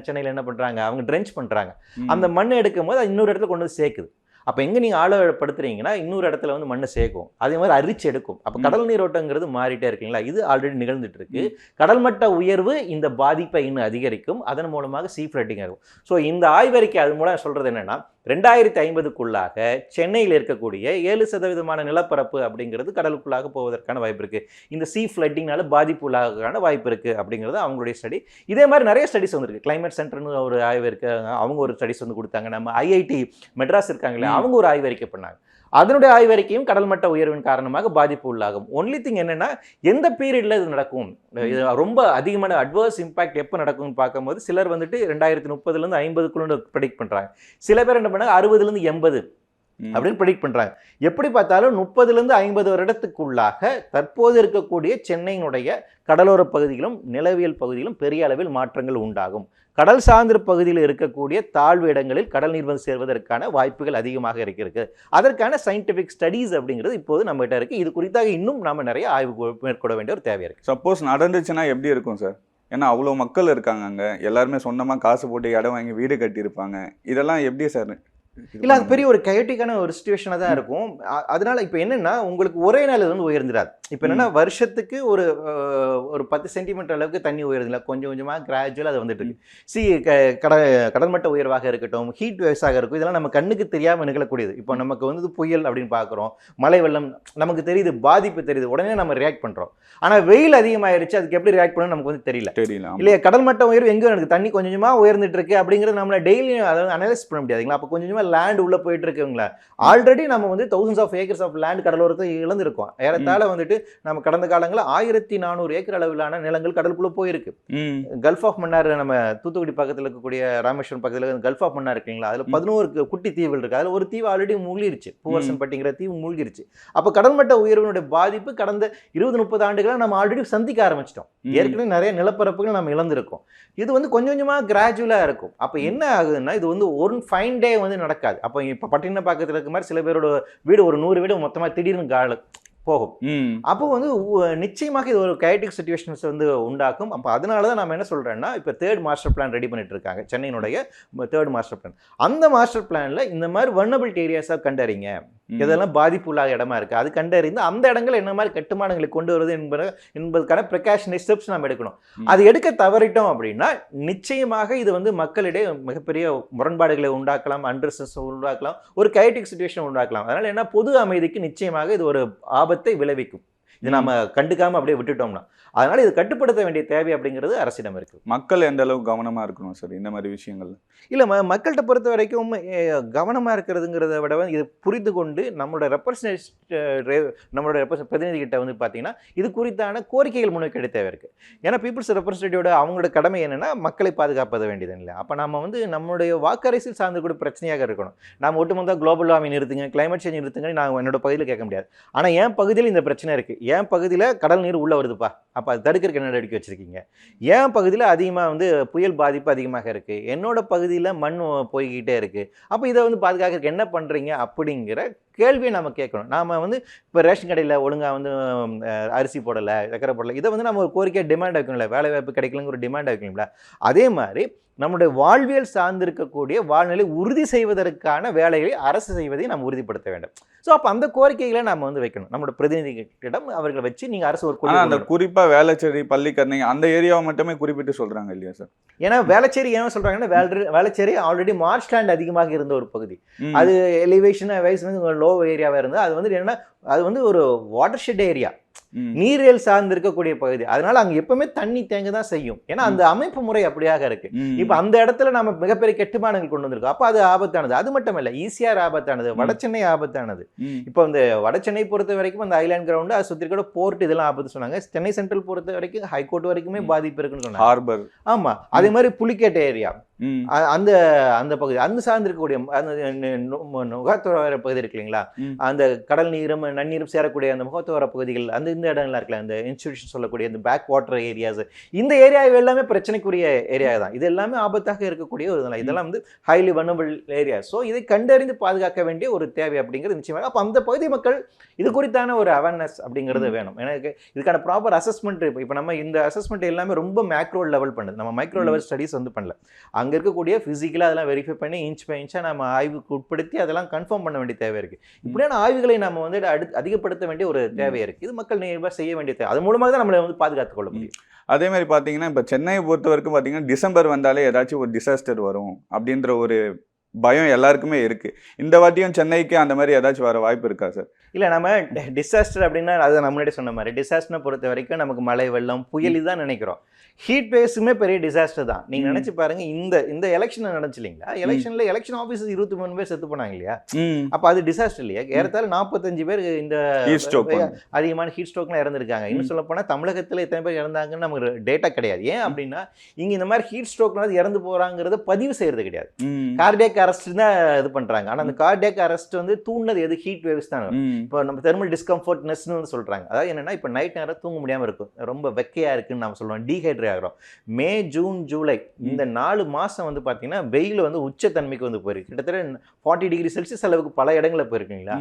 சென்னையில் என்ன பண்ணுறாங்க, அவங்க ட்ரென்ச் பண்ணுறாங்க. அந்த மண்ணை எடுக்கும் போது அது இன்னொரு இடத்துல கொண்டு வந்து சேர்க்குது. அப்போ எங்கே நீங்கள் ஆழப்படுத்துறீங்கன்னா இன்னொரு இடத்துல வந்து மண்ணை சேர்க்கும், அதே மாதிரி அரிச்சு எடுக்கும். அப்போ கடல் நீரோட்டங்கிறது மாறிட்டே இருக்குங்களா, இது ஆல்ரெடி நிகழ்ந்துட்டு இருக்கு. கடல் மட்ட உயர்வு இந்த பாதிப்பை இன்னும் அதிகரிக்கும், அதன் மூலமாக சீ ஃப்ளட்டிங் ஆகும். ஸோ இந்த ஆய்வறிக்கை அது மூலம் சொல்கிறது என்னென்னா, 2050க்குள்ளாக சென்னையில் இருக்கக்கூடிய 7% நிலப்பரப்பு அப்படிங்கிறது கடலுக்குள்ளாக போவதற்கான வாய்ப்பு இருக்குது. இந்த சீ ஃப்ளட்டிங்னால பாதிப்பு உள்ளாகிறதுக்கான வாய்ப்பு இருக்குது அப்படிங்கிறது அவங்களுடைய ஸ்டடி. இதே மாதிரி நிறைய ஸ்டடிஸ் வந்துருக்கு. கிளைமேட் சென்டர்னு ஒரு ஆய்வு இருக்கு, அவங்க ஒரு ஸ்டடிஸ் வந்து கொடுத்தாங்க. நம்ம ஐஐடி மெட்ராஸ் இருக்காங்களே, அவங்க ஒரு ஆய்வறிக்கை பண்ணாங்க. அதனுடைய ஆய்வறிக்கையும் கடல் மட்ட உயர்வின் காரணமாக பாதிப்பு உள்ளாகும். ஒன்லி திங் என்னன்னா, எந்த பீரியட்ல இது நடக்கும், இது ரொம்ப அதிகமான அட்வர்ஸ் இம்பாக்ட் எப்போ நடக்கும்னு பார்க்கும்போது, சிலர் வந்துட்டு 2030லேருந்து 50க்குள்ள ப்ரெடிக்ட் பண்றாங்க. சில பேர் என்ன பண்ணாங்க 60லேருந்து 80 அப்படின்னு ப்ரெடிக்ட் பண்றாங்க. எப்படி பார்த்தாலும் 30லேருந்து 50 வருடத்துக்குள்ளாக தற்போது இருக்கக்கூடிய சென்னையினுடைய கடலோர பகுதிகளும் நிலவியல் பகுதிகளும் பெரிய அளவில் மாற்றங்கள் உண்டாகும். கடல் சார்ந்த பகுதியில் இருக்கக்கூடிய தாழ்வு இடங்களில் கடல் நீர் வந்து சேர்வதற்கான வாய்ப்புகள் அதிகமாக இருக்கு. அதற்கான சயின்டிபிக் ஸ்டடீஸ் அப்படிங்கிறது இப்போது நம்ம கிட்ட இருக்கு. இது குறித்தாக இன்னும் நாம நிறைய ஆய்வு மேற்கொள்ள வேண்டிய ஒரு தேவை இருக்கு. சப்போஸ் நடந்துச்சுன்னா எப்படி இருக்கும் சார்? ஏன்னா அவ்வளோ மக்கள் இருக்காங்க அங்கே, எல்லாருமே சொந்தமாக காசு போட்டு இடம் வாங்கி வீடு கட்டியிருப்பாங்க. இதெல்லாம் எப்படி சார்? இல்லை, அது பெரிய ஒரு கயோட்டிக்கான ஒரு சிச்சுவேஷனாக தான் இருக்கும். அதனால இப்போ என்னென்னா, உங்களுக்கு ஒரே நாள் வந்து உயர்ந்துடாது. இப்போ என்னென்னா, வருஷத்துக்கு ஒரு 10 சென்டிமீட்டர் அளவுக்கு தண்ணி உயருதுல, கொஞ்சம் கொஞ்சமாக கிராஜுவலாக அது வந்துட்டு இருக்கு. கடல்மட்ட உயர்வாக இருக்கட்டும், ஹீட் வேவ்ஸாக இருக்கும், இதெல்லாம் நம்ம கண்ணுக்கு தெரியாமல் நிகழக்கூடியது. இப்போ நமக்கு வந்து புயல் அப்படின்னு பார்க்குறோம், மழை வெள்ளம் நமக்கு தெரியுது, பாதிப்பு தெரியுது, உடனே நம்ம ரியாக்ட் பண்ணுறோம். ஆனால் வெயில் அதிகமாகிடுச்சு, அதுக்கு எப்படி ரியாக்ட் பண்ணணும் நமக்கு வந்து தெரியல இல்லையா? கடல்மட்ட உயர்வு எங்கே எனக்கு தண்ணி கொஞ்சம் கொஞ்சமாக உயர்ந்துட்டு இருக்கு அப்படிங்கிறது நம்மளை டெய்லி அதாவது அனலைஸ் பண்ண முடியாதுங்களா? அப்போ கொஞ்சமாக லேண்ட் உள்ள போயிட்டு இருக்குங்களா? ஆல்ரெடி நம்ம வந்து thousands of acres of land கடலோரத்தை இழந்திருக்கோம். ஏறத்தாழ வந்துட்டு நம்ம கடந்த காலங்களில் 1400 ஏக்கர் அளவிலான நிலங்கள் கடலுக்குள்ள போயிருக்கு. கல்ஃப் ஆஃப் மன்னார், நம்ம தூத்துக்குடி பக்கத்தில் இருக்கக்கூடிய ராமேஸ்வரம் பக்கத்தில் கல்ஃப் ஆஃப் மன்னார் இருக்குங்களா, அதில் 11 குட்டி தீவுகள் இருக்கு. அதில் ஒரு தீவு ஆல்ரெடி மூழ்கிருச்சு, பூவரசன் பட்டிங்கிற தீவு மூழ்கிருச்சு. அப்போ கடல்மட்ட உயர்வினுடைய பாதிப்பு கடந்த 20-30 ஆண்டுகளை நம்ம ஆல்ரெடி சந்திக்க ஆரம்பிச்சிட்டோம். ஏற்கனவே நிறைய நிலப்பரப்புகள் நம்ம இழந்திருக்கோம். இது வந்து கொஞ்சம் கொஞ்சமாக கிராஜுவலாக இருக்கும். அப்போ என்ன ஆகுதுன்னா, இது வந்து ஒரு ஃபைன் டே வந்து நடக்காது. அப்போ இப்போ பட்டினப்பாக்கத்தில் இருக்க மாதிரி சில பேரோட வீடு ஒரு 100 வீடு மொத்தமாக திடீர்னு போகும். அப்போ வந்து நிச்சயமாக இது ஒரு கயட்டிக் சிச்சுவேஷன்ஸ் வந்து உண்டாக்கும். அப்போ அதனால தான் நம்ம என்ன சொல்கிறேன்னா, இப்போ 3rd மாஸ்டர் பிளான் ரெடி பண்ணிட்டு இருக்காங்க, சென்னையினுடைய 3rd மாஸ்டர் பிளான். அந்த மாஸ்டர் பிளானில் இந்த மாதிரி வர்னபிலிட்டி ஏரியாஸாக கண்டறிங்க, இதெல்லாம் பாதிப்பு இல்லாத இடமா இருக்குது, அது கண்டறிந்து அந்த இடங்கள் என்ன மாதிரி கட்டுமானங்களை கொண்டு வருது என்பதற்கான ப்ரிகாஷனரி ஸ்டெப்ஸ் நம்ம எடுக்கணும். அது எடுக்க தவறிட்டோம் அப்படின்னா நிச்சயமாக இது வந்து மக்களிடையே மிகப்பெரிய முரண்பாடுகளை உண்டாக்கலாம், அண்டர்ஸ்டன்ஸ் உண்டாக்கலாம், ஒரு கயட்டிக் சிச்சுவேஷன் உண்டாக்கலாம். அதனால் என்ன, பொது அமைதிக்கு நிச்சயமாக இது ஒரு ஆபத்தை விளைவிக்கும். இது நாம கண்டுக்காம அப்படியே விட்டுட்டோம்னா. அதனால இது கட்டுப்படுத்த வேண்டிய தேவை அப்படிங்கிறது அரசிடம் இருக்கு. மக்கள் எந்த அளவுக்கு கவனமா இருக்கணும் சார் இந்த மாதிரி விஷயங்கள்ல? இல்லை, மக்கள்கிட்ட பொறுத்த வரைக்கும் கவனமாக இருக்கிறதுங்கிறத விட இது புரிந்து கொண்டு நம்மளோட நம்மளோட பிரதிநிதிகிட்ட வந்து பார்த்தீங்கன்னா இது குறித்தான கோரிக்கைகள் முன்வைக்க தேவை இருக்குது. ஏன்னா பீப்புள்ஸ் ரெப்ரஸன்டேட்டிவோட அவங்களோட கடமை என்னென்னா மக்களை பாதுகாப்பது வேண்டியது இல்லை. அப்போ நம்ம வந்து நம்மளுடைய வாக்கரசியல் சார்ந்து கூட பிரச்சனையாக இருக்கணும். நம்ம ஒட்டுமொத்த குளோபல் வார்மிங் நிறுத்துங்க, கிளைமேட் சேஞ்ச் நிறுத்துங்க நான் என்னோட பகுதியில் கேட்க முடியாது. ஆனால் என் பகுதியில் இந்த பிரச்சனை இருக்குது, என் பகுதியில் கடல் நீர் உள்ளே வருதுப்பா, அப்போ அது தடுக்கிறதுக்கு என்ன நடவடிக்கை வச்சுருக்கீங்க? என் பகுதியில் அதிகமாக வந்து புயல் பாதிப்பு அதிகமாக இருக்குது, என்னோட பகுதியில் மண் போய்கிட்டே இருக்குது, அப்போ இதை வந்து பாதுகாக்கிறதுக்கு என்ன பண்ணுறீங்க அப்படிங்கிற கேள்வியை நம்ம கேட்கணும். நாம் வந்து இப்போ ரேஷன் கடையில் ஒழுங்காக வந்து அரிசி போடலை, சக்கரை போடலை, இதை வந்து நம்ம ஒரு கோரிக்கையாக டிமாண்ட் வைக்கணும்ல, வேலை வாய்ப்பு கிடைக்கலங்கிற ஒரு டிமாண்ட் வைக்கணும்ல. அதே மாதிரி நம்முடைய வாழ்வியல் சார்ந்திருக்கக்கூடிய வாழ்நிலை உறுதி செய்வதற்கான வேலைகளை அரசு செய்வதை நாம் உறுதிப்படுத்த வேண்டும். ஸோ அப்போ அந்த கோரிக்கைகளை நம்ம வந்து வைக்கணும் நம்மளோட பிரதிநிதிகளிடம். அவர்களை வச்சு நீங்கள் அரசு ஒரு அந்த குறிப்பாக வேளச்சேரி, பள்ளிக்கரணை அந்த ஏரியாவை மட்டுமே குறிப்பிட்டு சொல்கிறாங்க இல்லையா சார்? ஏன்னா வேளச்சேரி ஏன் சொல்கிறாங்கன்னா, வேளச்சேரி ஆல்ரெடி மார்ஷ்லேண்ட் அதிகமாக இருந்த ஒரு பகுதி. அது எலிவேஷன் வைஸ் வந்து லோ ஏரியாவாக இருந்தது. அது வந்து என்னன்னா, அது வந்து ஒரு வாட்டர் ஷெட் ஏரியா, நீரியல் சார்ந்து இருக்கக்கூடிய பகுதி. அதனால அங்க எப்பவுமே தண்ணி தேங்க தான் செய்யும். ஏன்னா அந்த அமைப்பு முறை அப்படியாக இருக்கு. இப்ப அந்த இடத்துல நம்ம மிகப்பெரிய கட்டுமானங்கள் கொண்டு வந்திருக்கோம். அப்ப அது ஆபத்தானது. அது மட்டும் இல்ல, ஈசிஆர் ஆபத்தானது, வடசென்னை ஆபத்தானது. இப்போ இந்த வடசென்னை பொறுத்த வரைக்கும் அந்த ஐலாண்ட் கிரவுண்ட், அது சுத்தி கூட போர்ட், இதெல்லாம் ஆபத்து சொன்னாங்க. சென்னை சென்ட்ரல் பொறுத்த வரைக்கும் ஹைகோர்ட் வரைக்குமே பாதிப்பு இருக்குன்னு சொன்னாங்க. ஹார்பர், ஆமா. அதே மாதிரி புலிக்கேட் ஏரியா, அந்த அந்த பகுதி, அந்த சார்ந்து இருக்கக்கூடிய முகத்துவர பகுதி இருக்கு இல்லைங்களா, அந்த கடல் நீரும் நன்னீரும் சேரக்கூடிய அந்த முகத்துவர பகுதிகள், அந்த இந்த இடங்கள்லாம் இருக்கலாம், இந்த இன்ஸ்டிடியூஷன் சொல்லக்கூடிய இந்த பேக் வாட்டர் ஏரியாஸ், இந்த ஏரியா எல்லாமே பிரச்சனைக்குரிய ஏரியா தான். இது எல்லாமே ஆபத்தாக இருக்கக்கூடிய ஒரு இதெல்லாம் இதெல்லாம் வந்து ஹைலி வர்னபிள் ஏரியா. ஸோ இதை கண்டறிந்து பாதுகாக்க வேண்டிய ஒரு தேவை அப்படிங்கிறது நிச்சயமாக. அப்போ அந்த பகுதி மக்கள் இது குறித்தான ஒரு அவேர்னஸ் அப்படிங்கிறது வேணும். எனக்கு இதுக்கான ப்ராப்பர் அசஸ்மெண்ட். இப்போ நம்ம இந்த அசஸ்மெண்ட் எல்லாமே ரொம்ப மேக்ரோ லெவல் பண்ணுது, நம்ம மைக்ரோ லெவல் ஸ்டடிஸ் வந்து பண்ணல. அங்கே இருக்கக்கூடிய ஃபிசிக்கலாக அதெல்லாம் வெரிஃபை பண்ணி இன்ச் பை இன்ச்சாக நம்ம ஆய்வுக்கு உட்படுத்தி அதெல்லாம் கன்ஃபார்ம் பண்ண வேண்டிய தேவை இருக்குது. இப்படியான ஆய்வுகளை நம்ம வந்து அதிகப்படுத்த வேண்டிய ஒரு தேவை இருக்குது. இது மக்கள் நேர்வாக செய்ய வேண்டிய தேவை. அது மூலமாக தான் நம்மளை வந்து பாதுகாத்துக் கொள்ள முடியும். அதே மாதிரி பார்த்தீங்கன்னா, இப்போ சென்னையை பொறுத்த வரைக்கும் பார்த்தீங்கன்னா, டிசம்பர் வந்தாலே ஏதாச்சும் ஒரு டிசாஸ்டர் வரும் அப்படின்ற ஒரு பயம் எல்லாருக்குமே இருக்கு. இந்த வாட்டியும் சென்னைக்கு அந்த மாதிரி ஏதாச்சும் வர வாய்ப்பு இருக்கா சார்? இல்லை, நம்ம டிசாஸ்டர் அப்படின்னா அதை நம்ம முன்னாடி சொன்ன மாதிரி டிசாஸ்டரை பொறுத்த வரைக்கும் நமக்கு மழை, வெள்ளம், புயல் இதுதான் நினைக்கிறோம். ஹீட் வேவ்ஸுமே பெரிய டிசாஸ்டர் தான். நீங்கள் நினச்சி பாருங்க, இந்த எலெக்ஷன் நடந்துச்சு இல்லைங்களா, எலெக்ஷன் ஆஃபீஸர் 23 பேர் செத்து போனாங்க இல்லையா, அப்போ அது டிசாஸ்டர் இல்லையா? ஏறத்தாழ 45 பேர் இந்த அதிகமான ஹீட் ஸ்ட்ரோக்லாம் இறந்துருக்காங்க. இன்னும் சொல்ல போனால் தமிழகத்தில் எத்தனை பேர் இறந்தாங்கன்னு நமக்கு டேட்டா கிடையாது. ஏன் அப்படின்னா, இங்கே இந்த மாதிரி ஹீட் ஸ்ட்ரோக்னால இறந்து போகிறாங்கிறத பதிவு செய்யறது கிடையாது. கார்டியாக் அரெஸ்ட் தான் இது பண்ணுறாங்க. ஆனால் அந்த கார்டியாக் அரெஸ்ட் வந்து தூண்டினது எது? ஹீட் வேவ்ஸ் தான். இப்போ நம்ம தெர்மல் டிஸ்கம்ஃபர்ட்னஸ்னு சொல்கிறாங்க. அதாவது என்னென்னா, இப்போ நைட் நேரம் தூங்க முடியாமல் இருக்கும், ரொம்ப வெக்கையாக இருக்குன்னு நம்ம சொல்லுவோம், டீஹைட்ரேட் ஆகிறோம். மே, ஜூன், ஜூலை இந்த 4 மாதம் வந்து பார்த்தீங்கன்னா வெயில் வந்து உச்சத்தன்மைக்கு வந்து போயிருக்கு. கிட்டத்தட்ட 40 டிகிரி செல்சியஸ் அளவுக்கு பல இடங்களில் போயிருக்குங்களா.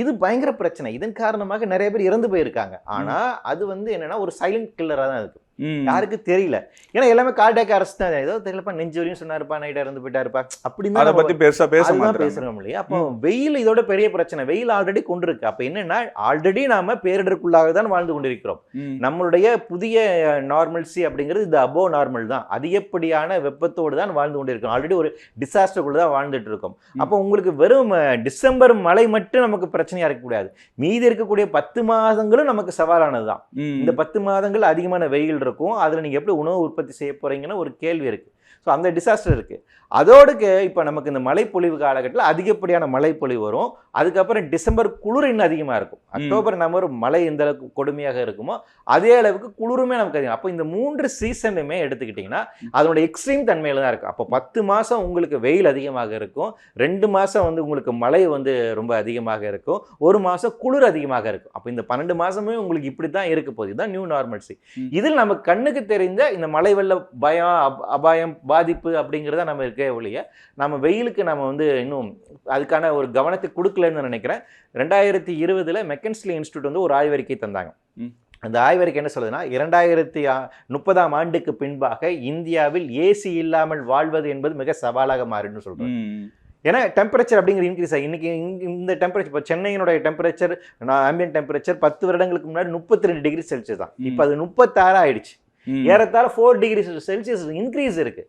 இது பயங்கர பிரச்சனை. இதன் காரணமாக நிறைய பேர் இறந்து போயிருக்காங்க. ஆனால் அது வந்து என்னன்னா ஒரு சைலண்ட் கில்லராக தான் இருக்கு, யாருக்கு தெரியல. ஏன்னா எல்லாமே கார்டியாக் அரெஸ்ட் தான். ஏதோ தெரியலப்பா, நெஞ்சு வரையும் சொன்னாருப்பா, நைட் இறந்து போயிட்டாருப்பா, அப்படின்னு அதை பற்றி பேசுறோம் இல்லையா. அப்போ வெயில் இதோட பெரிய பிரச்சனை. வெயில் ஆல்ரெடி கொண்டிருக்கு. அப்போ என்னன்னா, ஆல்ரெடி நாம பேரிடருக்குள்ளாக தான் வாழ்ந்து கொண்டிருக்கிறோம். நம்மளுடைய புதிய நார்மல்சி அப்படிங்கிறது இது அபோவ் நார்மல் தான். அதிகப்படியான வெப்பத்தோடு தான் வாழ்ந்து கொண்டிருக்கிறோம். ஆல்ரெடி ஒரு டிசாஸ்டருக்குள்ள தான் வாழ்ந்துட்டு இருக்கோம். அப்போ உங்களுக்கு வெறும் டிசம்பர் மழை மட்டும் நமக்கு பிரச்சனையா இருக்கக்கூடாது. மீதி இருக்கக்கூடிய 10 மாதங்களும் நமக்கு சவாலானது தான். இந்த 10 மாதங்கள் அதிகமான வெயில் இருக்கும். அதில் நீங்கள் எப்படி உணவு உற்பத்தி செய்ய போறீங்கன்னு ஒரு கேள்வி இருக்கு. ஸோ அந்த டிசாஸ்டர் இருக்கு. அதோடு இப்போ நமக்கு இந்த மழைப்பொழிவு காலகட்டத்தில் அதிகப்படியான மழைப்பொழிவு வரும். அதுக்கப்புறம் டிசம்பர் குளிர் இன்னும் அதிகமாக இருக்கும். அக்டோபர், நவம்பர் மழை எந்த அளவுக்கு கொடுமையாக இருக்குமோ அதே அளவுக்கு குளிருமே நமக்கு அதிகம். அப்போ இந்த 3 சீசனுமே எடுத்துக்கிட்டிங்கன்னா அதோட எக்ஸ்ட்ரீம் தன்மையில் தான் இருக்கும். அப்போ 10 மாதம் உங்களுக்கு வெயில் அதிகமாக இருக்கும், 2 மாதம் வந்து உங்களுக்கு மழை வந்து ரொம்ப அதிகமாக இருக்கும், 1 மாதம் குளிர் அதிகமாக இருக்கும். அப்போ இந்த 12 மாதமே உங்களுக்கு இப்படி தான் இருக்க போகுது. இதுதான் நியூ நார்மல்சி. இதில் நம்ம கண்ணுக்கு தெரிந்த இந்த மழை வெள்ள பயம், அபாயம், பாதிப்பு அப்படிங்கிறத நம்ம இருக்க ஒழிய நம்ம வெயிலுக்கு நம்ம வந்து இன்னும் அதுக்கான ஒரு கவனத்தை கொடுக்கலன்னு நினைக்கிறேன். 2020 மெக்கன்ஸ்லி இன்ஸ்டியூட் வந்து ஒரு ஆய்வறிக்கை தந்தாங்க. ம். அந்த ஆய்வறிக்கை என்ன சொல்லுதுன்னா 2030 ஆண்டுக்கு பின்பாக இந்தியாவில் ஏசி இல்லாமல் வாழ்வது என்பது மிக சவாலாக மாறிடுன்னு சொல்றாங்க. ஏன்னா டெம்பரேச்சர் அப்படிங்கிற இன்க்ரீஸ் ஆகி இன்னைக்கு இந்த டெம்பரேச்சர் இப்போ சென்னையினுடைய டெம்பரேச்சர் ஆம்பியன்ட் டெம்பரேச்சர் 10 வருடங்களுக்கு முன்னாடி 32 டிகிரி செல்சியஸ் தான். இப்போ அது 36 ஆயிடுச்சு. ஏறத்தாழ 4 டிகிரி செல்சியஸ் இன்க்ரீஸ் இருக்கு.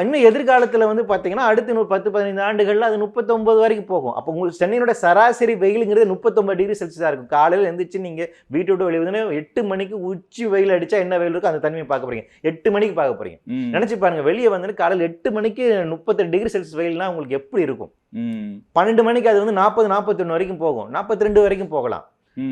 இன்னும் எதிர்காலத்துல வந்து பாத்தீங்கன்னா அடுத்து 10-15 ஆண்டுகள்ல அது 39 வரைக்கும் போகும். அப்போ உங்களுக்கு சென்னையோட சராசரி வெயிலுங்கிறது 39 டிகிரி செல்சியஸா இருக்கும். காலையில எந்திரிச்சு நீங்க வீட்டு விட்டு வெளியே வந்து 8 மணிக்கு உச்சி வெயில் அடிச்சா என்ன வெயில் இருக்கும் அந்த தன்மையை பார்க்க போறீங்க. 8 மணிக்கு பார்க்க போறீங்க. நினைச்சு பாருங்க, வெளியே வந்து காலையில் 8 மணிக்கு 38 டிகிரி செல்சியஸ் வெயில்னா உங்களுக்கு எப்படி இருக்கும்? 12 மணிக்கு அது வந்து 40-41 வரைக்கும் போகும், 42 வரைக்கும் போகலாம்.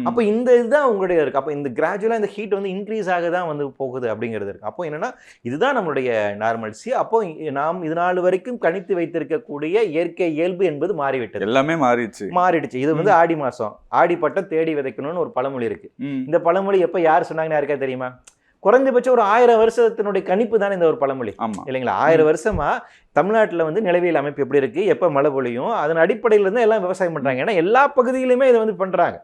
அப்போ இந்த இதுதான் உங்களுடைய இருக்கு. அப்போ இந்த கிராஜுவலா இந்த ஹீட் வந்து இன்க்ரீஸ் ஆக தான் வந்து போகுது அப்படிங்கிறது இருக்கு. அப்போ என்னன்னா இதுதான் நம்மளுடைய நார்மல்சி. அப்போ நாம் இது நாள் வரைக்கும் கணித்து வைத்திருக்கக்கூடிய இயற்கை இயல்பு என்பது மாறிவிட்டது, எல்லாமே மாறிடுச்சு. இது வந்து ஆடி மாசம், ஆடி பட்டம் தேடி விதைக்கணும்னு ஒரு பழமொழி இருக்கு. இந்த பழமொழி எப்ப யார் சொன்னாங்கன்னு யாருக்கா தெரியுமா? குறைஞ்சபட்சம் ஒரு 1000 வருஷத்தினுடைய கணிப்பு தானே இந்த ஒரு பழமொழி, இல்லைங்களா? 1000 வருஷமா தமிழ்நாட்டில் வந்து நிலவியல் அமைப்பு எப்படி இருக்கு, எப்போ மழை பொழியும், அதன் அடிப்படையில இருந்து எல்லாம் விவசாயம் பண்றாங்க. ஏன்னா எல்லா பகுதியிலுமே இதை வந்து பண்றாங்க.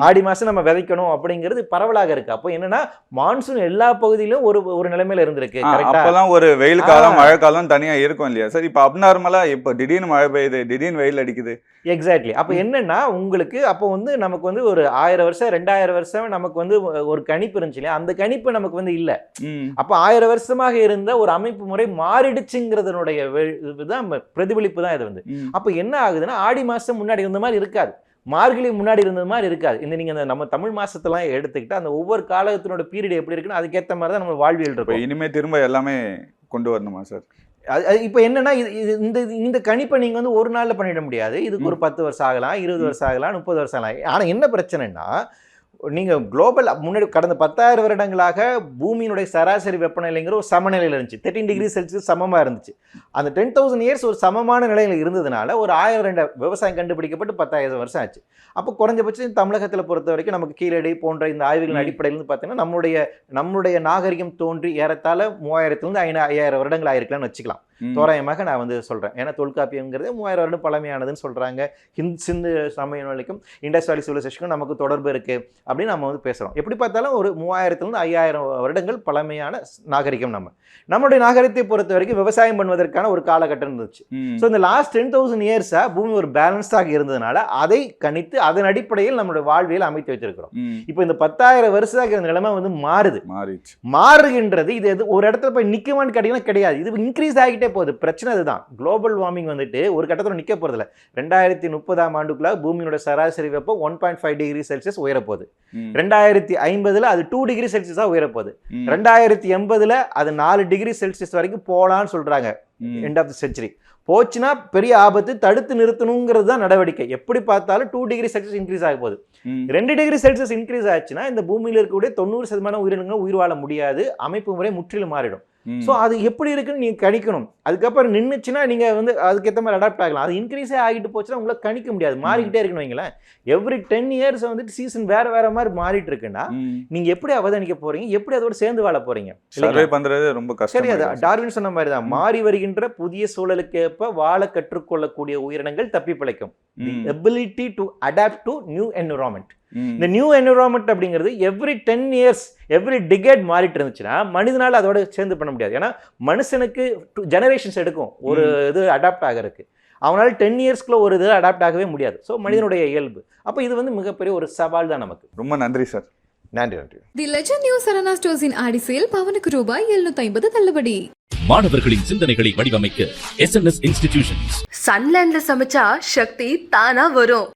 ஆடி மாசம் நம்ம விதைக்கணும் அப்படிங்கிறது பரவலாக இருக்கு. அப்போ என்னன்னா மான்சூன் எல்லா பகுதியிலும் ஒரு நிலைமையில இருந்திருக்கு. அப்பெல்லாம் ஒரு வெயில் காலம் மழை காலம் தனியா இருக்கும் இல்லையா சார்? இப்போ அப்நார்மலா இப்போ திடீர்னு மழை பெய்யுது, திடீர்னு வெயில் அடிக்குது. எக்ஸாக்ட்லி. அப்போ என்னன்னா உங்களுக்கு அப்போ வந்து நமக்கு வந்து ஒரு 1000 வருஷம் 2000 வருஷம் நமக்கு வந்து ஒரு கணிப்பு இருந்துச்சு இல்லையா? அந்த கணிப்பு நமக்கு வந்து இல்ல. அப்போ 1000 வருஷமாக இருந்த ஒரு அமைப்பு முறை மாறிடுச்சுங்கிறதனுடைய பிரதிபலிப்பு தான் இது வந்து. அப்ப என்ன ஆகுதுன்னா ஆடி மாசம் முன்னாடி இருந்த மாதிரி இருக்காது, மார்கழி முன்னாடி இருந்தது மாதிரி இருக்காது. இந்த நீங்க நம்ம தமிழ் மாசத்தெல்லாம் எடுத்துக்கிட்டு அந்த ஒவ்வொரு காலத்தினோட பீரியட் எப்படி இருக்குன்னு அதுக்கேற்ற மாதிரி தான் நம்ம வாழ்வியல் இருக்கும். இனிமே திரும்ப எல்லாமே கொண்டு வரணுமா சார்? இப்போ என்னன்னா இந்த கணிப்பை நீங்க வந்து ஒரு நாள்ல பண்ணிட முடியாது. இதுக்கு ஒரு 10 வருஷம் ஆகலாம், 20 வருஷம் ஆகலாம், 30 வருஷம் ஆகலாம். ஆனா என்ன பிரச்சனைன்னா நீங்க குளோபல் முன்னாடி கடந்த 10,000 வருடங்களாக பூமியினுடைய சராசரி வெப்பநிலைங்கிற ஒரு சமநிலையில் இருந்துச்சு. 13 டிகிரி செல்சியஸ் சமமா இருந்துச்சு. அந்த 10,000 இயர்ஸ் ஒரு சமமான நிலையில் இருந்ததுனால ஒரு 1000 விவசாயம் கண்டுபிடிக்கப்பட்டு 10,000 வருஷம் ஆச்சு. அப்போ குறைஞ்சபட்சம் தமிழகத்தில் பொறுத்த வரைக்கும் நமக்கு கீழடி போன்ற இந்த ஆய்வுகளின் அடிப்படையிலிருந்து பார்த்தீங்கன்னா நம்முடைய நாகரிகம் தோன்றி ஏறத்தாழ 3000 5000 வருடங்கள் ஆயிருக்கலாம்னு வச்சுக்கலாம். தோராயமாக நான் வந்து சொல்றேன். ஏன்னா தொல்காப்பியங்கிறது 3000 வருடம் பழமையானதுன்னு சொல்றாங்க. சிந்து சமய நிலைக்கும் இண்டஸ் வேலி சிவிலைசேஷனுக்கும் நமக்கு தொடர்பு இருக்கு அப்படின்னு நம்ம வந்து பேசுறோம். எப்படி பார்த்தாலும் ஒரு 3000 5000 வருடங்கள் பழமையான நாகரிகம். நம்மளுடைய நாகரிகத்தை பொறுத்த வரைக்கும் விவசாயம் பண்ணுவதற்கான ஒரு காலகட்டம் இருந்துச்சு. ஸோ இந்த லாஸ்ட் 10,000 இயர்ஸா பூமி ஒரு பேலன்ஸ்டாக இருந்ததுனால அதை கணித்து அதன் அடிப்படையில் நம்மளுடைய வாழ்வியல் அமைத்து வச்சிருக்கிறோம். இப்போ இந்த 10,000 வருஷத்துக்கு இருந்த நிலைமை வந்து மாறுகின்றது. இது ஒரு இடத்துல போய் நிக்குமான்னு கேட்டீங்கன்னா கிடையாது. இது இன்க்ரீஸ் ஆகிட்டே போகுது. பிரச்சனை அதுதான். குளோபல் வார்மிங் வந்துட்டு ஒரு கட்டத்தில் நிக்க போறதில்ல. 2030 ஆண்டுக்குள்ள பூமியோட சராசரி வெப்பம் 1.5 டிகிரி செல்சியஸ் உயரப்போகுது. 2050 அது 2 டிகிரி செல்சியஸா உயரப்போகுது. 2080 அது 4 டிகிரி செல்சியஸ் வரைக்கும் போலான்னு சொல்றாங்க. எண்ட் ஆஃப் தி செஞ்சுரி போச்சுன்னா பெரிய ஆபத்து, தடுத்து நிறுத்தணுங்கிறது தான் நடவடிக்கை. எப்படி பார்த்தாலும் 2 டிகிரி செல்சியஸ் இன்க்ரீஸ் ஆக போகுது. 2 டிகிரி செல்சியஸ் இன்க்ரீஸ் ஆச்சுன்னா இந்த பூமியில் இருக்கக்கூடிய 90% உயிரினங்கள் உயிர் வாழ முடியாது. அமைப்பு முறை முற்றிலும் மாறிடும். ஸோ அது எப்படி இருக்குன்னு நீங்க கணிக்கணும். அதுக்கப்புறம் நின்றுச்சுன்னா நீங்க வந்து அதுக்கேற்ற மாதிரி அடாப்ட் ஆகலாம். அது இன்க்ரீஸே ஆகிட்டு போச்சுன்னா உங்களை கணிக்க முடியாது. மாறிக்கிட்டே இருக்குன்னு வைங்களேன். எவ்ரி 10 இயர்ஸ் வந்துட்டு சீசன் வேற மாதிரி மாறிட்டு இருக்குன்னா நீங்க எப்படி அவதானிக்க போறீங்க, எப்படி அதோட சேர்ந்து வாழ போறீங்க? பண்றது ரொம்ப கஷ்டம். சரி, அது டார்வின் சொன்ன மாதிரி தான். மாறி வருகின்ற புதிய சூழலுக்கு ஏற்ப வாழ கற்றுக்கொள்ளக்கூடிய உயிரினங்கள் தப்பி பிழைக்கும். The ability to adapt to new environment. இந்த நியூ என்விரான்மெண்ட் அப்படிங்கிறது எவ்ரி 10 இயர்ஸ் எவ்ரி டிகேட் மாறிட்டு இருந்துச்சுன்னா மனிதனால அதோட சேர்ந்து பண்ண முடியாது. ஏன்னா மனுஷனுக்கு ஜெனரேஷன்ஸ் எடுக்கும் ஒரு இது அடாப்ட் ஆகிறதுக்கு. அவனால 10 இயர்ஸ்க்குள்ள ஒரு இது அடாப்ட் ஆகவே முடியாது. ஸோ மனிதனுடைய இயல்பு. அப்போ இது வந்து மிகப்பெரிய ஒரு சவால் தான் நமக்கு. ரொம்ப நன்றி சார். நன்றி. தி லெஜண்ட் நியூ சரவணா ஸ்டோர்ஸ் இன் ஆடி சேல் பவனுக்கு ரூபாய் 750 தள்ளுபடி. மாணவர்களின் சிந்தனைகளை வடிவமைக்க SNS இன்ஸ்டிடியூஷன்ஸ். சன்லேண்ட்ல சமைச்சா சக்தி தானா வரும்.